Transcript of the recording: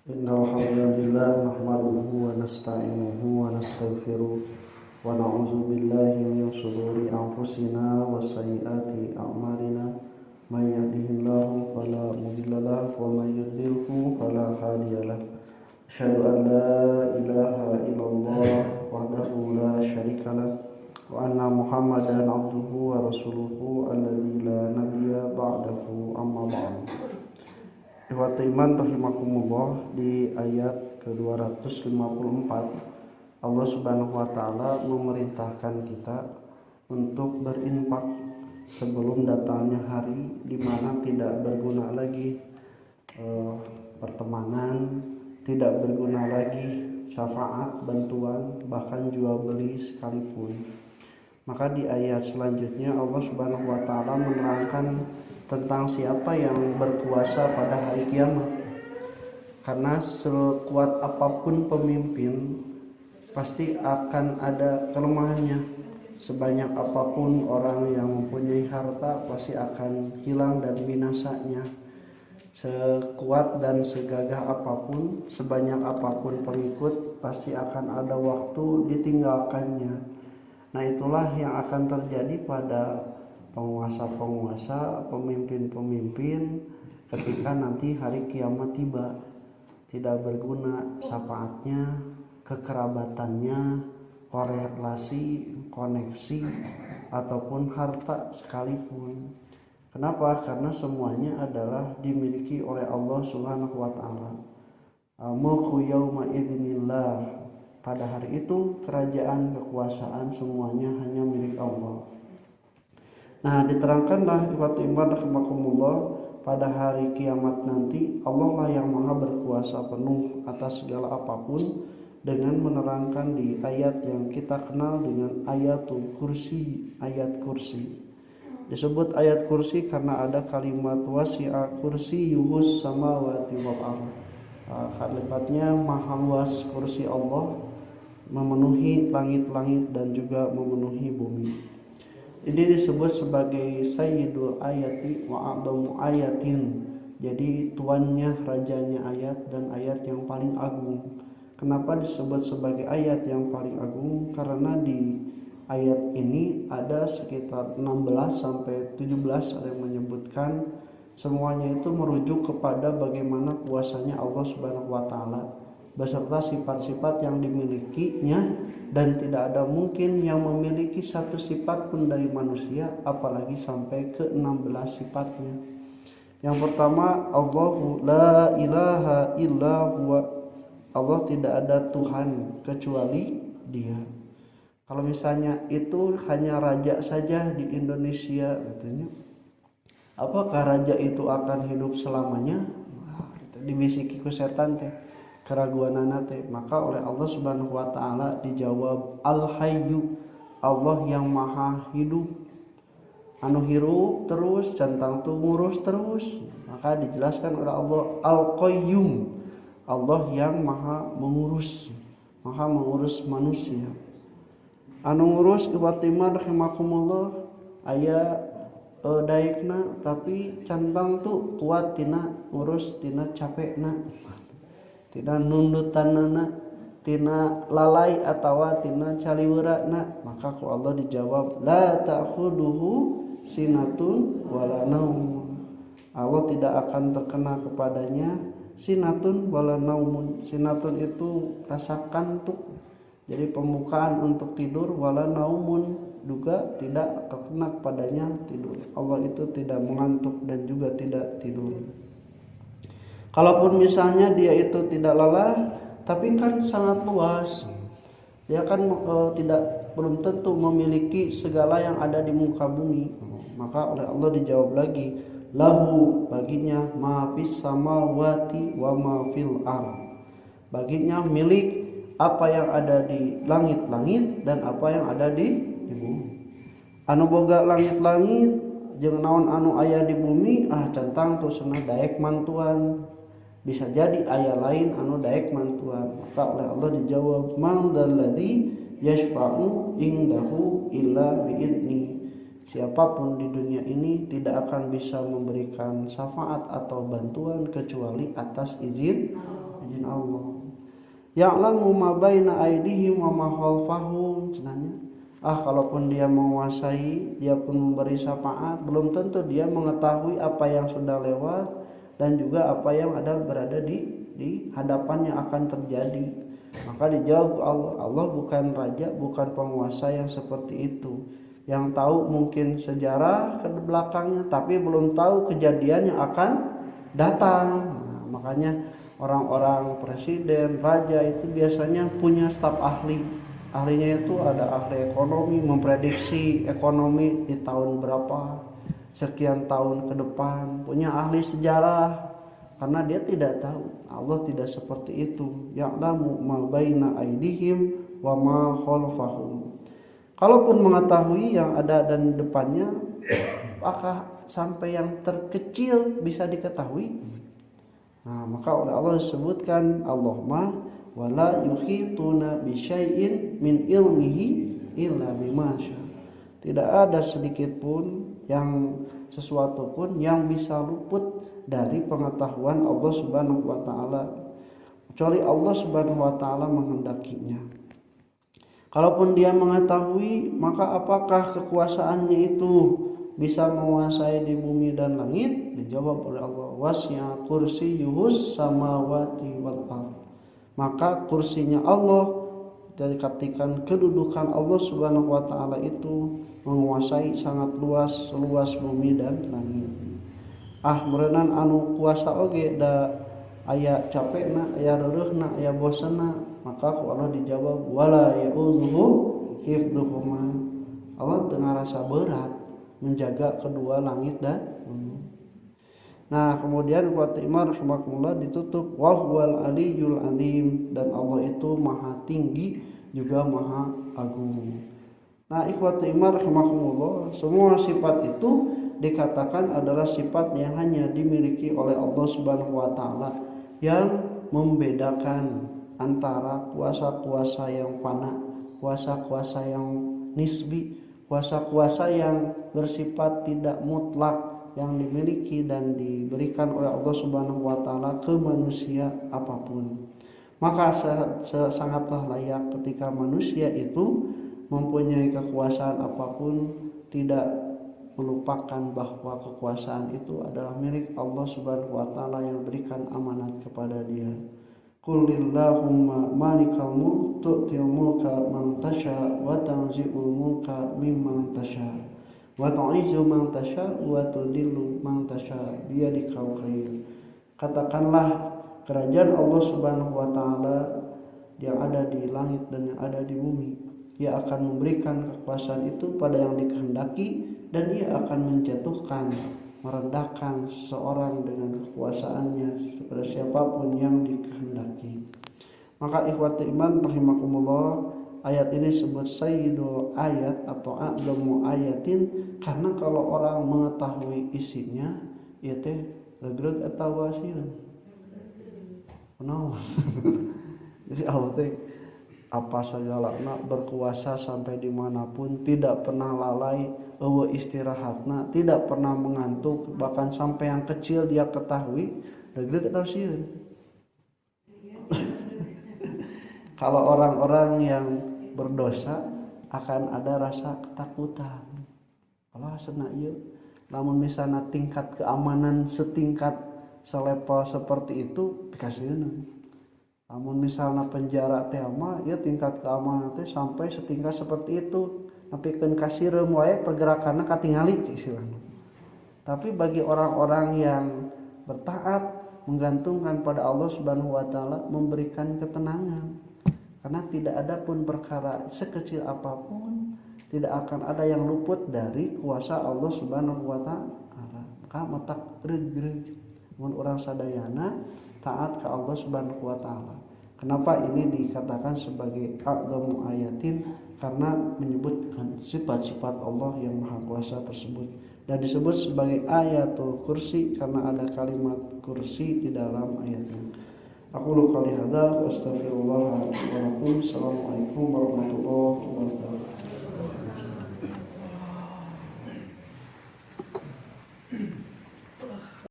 Innal hamdalillah nahmaduhu wa nasta'inuhu wa nastaghfiruh wa na'udzu billahi min shururi anfusina wa sayyiati a'malina may yahdihillahu fala mudhillalah wa may yudhlilhu fala hadiyalah. Asyhadu an la ilaha illallah wahdahu la syarikalah wa anna Muhammadan abduhu wa rasuluhu alladzi la nabiyya ba'dahu amma ba'd. Ikhwati iman rahimakumullah, di ayat ke-254 Allah Subhanahu wa taala memerintahkan kita untuk berinfak sebelum datangnya hari di mana tidak berguna lagi pertemanan, tidak berguna lagi syafaat, bantuan, bahkan jual beli sekalipun. Maka di ayat selanjutnya Allah Subhanahu wa taala menerangkan tentang siapa yang berkuasa pada hari kiamat. Karena sekuat apapun pemimpin pasti akan ada kelemahannya. Sebanyak apapun orang yang mempunyai harta pasti akan hilang dan binasanya. Sekuat dan segagah apapun, sebanyak apapun pengikut, pasti akan ada waktu ditinggalkannya. Nah, itulah yang akan terjadi pada penguasa-penguasa, pemimpin-pemimpin ketika nanti hari kiamat tiba. Tidak berguna syafaatnya, kekerabatannya, korelasi, koneksi, ataupun harta sekalipun. Kenapa? Karena semuanya adalah dimiliki oleh Allah Subhanahu wa taala. Mulku yauma idznillah. Pada hari itu kerajaan, kekuasaan semuanya hanya milik Allah. Nah, diterangkanlah ikhwati iman rahimakumullah, pada hari kiamat nanti Allah lah yang maha berkuasa penuh atas segala apapun, dengan menerangkan di ayat yang kita kenal dengan ayatul kursi, ayat kursi. Disebut ayat kursi karena ada kalimat wasi'a kursiyuhus samawati wal ardh. Kalimatnya maha luas kursi Allah, memenuhi langit-langit dan juga memenuhi bumi. Ini disebut sebagai sayyidul ayati wa a'dhamu ayatin. Jadi tuannya, rajanya ayat dan ayat yang paling agung. Kenapa disebut sebagai ayat yang paling agung? Karena di ayat ini ada sekitar 16 sampai 17 ada yang menyebutkan semuanya itu merujuk kepada bagaimana kuasanya Allah Subhanahu wa taala beserta sifat-sifat yang dimilikinya, dan tidak ada mungkin yang memiliki satu sifat pun dari manusia apalagi sampai ke 16 sifatnya. Yang pertama, Allahu la ilaha illa huwa. Allah tidak ada Tuhan kecuali Dia. Kalau misalnya itu hanya raja saja di Indonesia katanya, apakah raja itu akan hidup selamanya? Dibisiki ku setan teh keraguan teh. Maka oleh Allah Subhanahu wa taala dijawab Al-Hayyu, Allah yang maha hidup, anu hirup terus cantang tu ngurus terus. Maka dijelaskan oleh Allah Al-Qayyum, Allah yang maha mengurus manusia. Anu ngurus ibatiman rahimakumullah aya daekna tapi cantang tu kuat tina ngurus tina capekna, tina nundutanana, tina lalai atawa tina caliweurana. Maka ku Allah dijawab la ta'khuduhu sinatun wala naum. Allah tidak akan terkena kepadanya sinatun wala naumun. Sinatun itu rasa kantuk, jadi pembukaan untuk tidur, wala naumun juga tidak terkena padanya tidur. Allah itu tidak mengantuk dan juga tidak tidur. Kalaupun misalnya dia itu tidak lelah, tapi kan sangat luas. Dia kan belum tentu memiliki segala yang ada di muka bumi. Maka oleh Allah dijawab lagi, lahu, baginya ma fis samawati wa ma fil ardh. Baginya milik apa yang ada di langit-langit dan apa yang ada di bumi. Anu boga langit-langit jeung naon anu aya di bumi centang tuh cenah daek mantuan. Bisa jadi aya lain anu daek mantuan. Maka oleh Allah dijawab man dzalladzi yashfa'u indahu illa biidni. Siapapun di dunia ini tidak akan bisa memberikan syafaat atau bantuan kecuali atas izin izin Allah. Ya'lamu ma baina aydihim wa ma khalfahum cenanya. Kalaupun dia menguasai, dia pun memberi syafaat, belum tentu dia mengetahui apa yang sudah lewat dan juga apa yang ada berada di hadapannya akan terjadi. Maka dijawab Allah, Allah bukan raja, bukan penguasa yang seperti itu. Yang tahu mungkin sejarah ke belakangnya, tapi belum tahu kejadian yang akan datang. Nah, makanya orang-orang presiden, raja itu biasanya punya staf ahli. Ahlinya itu ada ahli ekonomi, memprediksi ekonomi di tahun berapa, sekian tahun ke depan. Punya ahli sejarah, karena dia tidak tahu. Allah tidak seperti itu. Ya'lamu ma baina aydihim wa ma khalfahum. Kalaupun mengetahui yang ada dan depannya, apakah sampai yang terkecil bisa diketahui? Nah, maka oleh Allah disebutkan Allah mah wala yuhituna bi syai'in min ilmihi illa bima syaa. Tidak ada sedikit pun yang sesuatu pun yang bisa luput dari pengetahuan Allah Subhanahu wa taala kecuali Allah Subhanahu wa taala menghendakinya. Kalaupun dia mengetahui, maka apakah kekuasaannya itu bisa menguasai di bumi dan langit? Dijawab oleh Allah, wasi'a kursiyyuhus samawati wal ardh. Maka kursinya Allah, dikatakan kedudukan Allah Subhanahu wa taala itu menguasai sangat luas bumi dan langit. Merenang anu kuasa oge da aya capekna, aya reureuhna, aya bosanna, maka ku Allah dijawab wala ya'udzuhu hifdzuhuma. Allah tengah rasa berat menjaga kedua langit dan bumi. Nah, kemudian Fatimah rahimakumullah ditutup wa huwal aliyyul azim, dan Allah itu maha tinggi juga maha agung. Nah, ikhwati iman rahimakumullah, semua sifat itu dikatakan adalah sifat yang hanya dimiliki oleh Allah Subhanahu wa taala, yang membedakan antara kuasa-kuasa yang fana, kuasa-kuasa yang nisbi, kuasa-kuasa yang bersifat tidak mutlak yang dimiliki dan diberikan oleh Allah Subhanahu wa taala ke manusia apapun. Maka sangatlah layak ketika manusia itu mempunyai kekuasaan apapun tidak melupakan bahwa kekuasaan itu adalah milik Allah Subhanahu wa taala yang berikan amanat kepada dia. Qul lillahumma malikal mulk tu'til mulka man tasha wa tanzi'ul mulka mimman tasha wa tu'izzu man tasha wa tudillu man tasha biyadikal khair. Katakanlah, kerajaan Allah Subhanahu wa taala yang ada di langit dan yang ada di bumi, Ia akan memberikan kekuasaan itu pada yang dikehendaki, dan Ia akan menjatuhkan, merendahkan seseorang dengan kekuasaannya kepada siapapun yang dikehendaki. Maka ikhwati iman rahimakumullah, ayat ini disebut sayyidul ayat atau a'dhamu ayatin, karena kalau orang mengetahui isinya ieu teh regreg atawa sieun. Kunaon? Jadi Allah teh apa segalana berkuasa sampai dimanapun, tidak pernah lalai eueuh istirahatna, tidak pernah mengantuk, bahkan sampai yang kecil dia ketahui regreg atawa sieun. Kalau orang-orang yang berdosa akan ada rasa ketakutan. Allah senang ieu, namun misalnya tingkat keamanan setingkat selevel seperti itu dikasihkeun. Namun misalnya penjara teh mah ya tingkat keamanan teh sampai setingkat seperti itu, napikeun kasirem wae pergerakanna katingali istilahna. Tapi bagi orang-orang yang bertaat, menggantungkan pada Allah Subhanahu wa taala, memberikan ketenangan. Karena tidak ada pun perkara sekecil apapun tidak akan ada yang luput dari kuasa Allah Subhanahu wa taala. Maka matak regreg mun urang sadayana taat ke Allah Subhanahu wa taala. Kenapa ini dikatakan sebagai a'dhamu ayatin? Karena menyebutkan sifat-sifat Allah yang maha kuasa tersebut, dan disebut sebagai ayatul kursi karena ada kalimat kursi di dalam ayatnya. Aku qouli hadza wa astaghfirullah wa lakum. Assalamualaikum warahmatullahi wabarakatuh.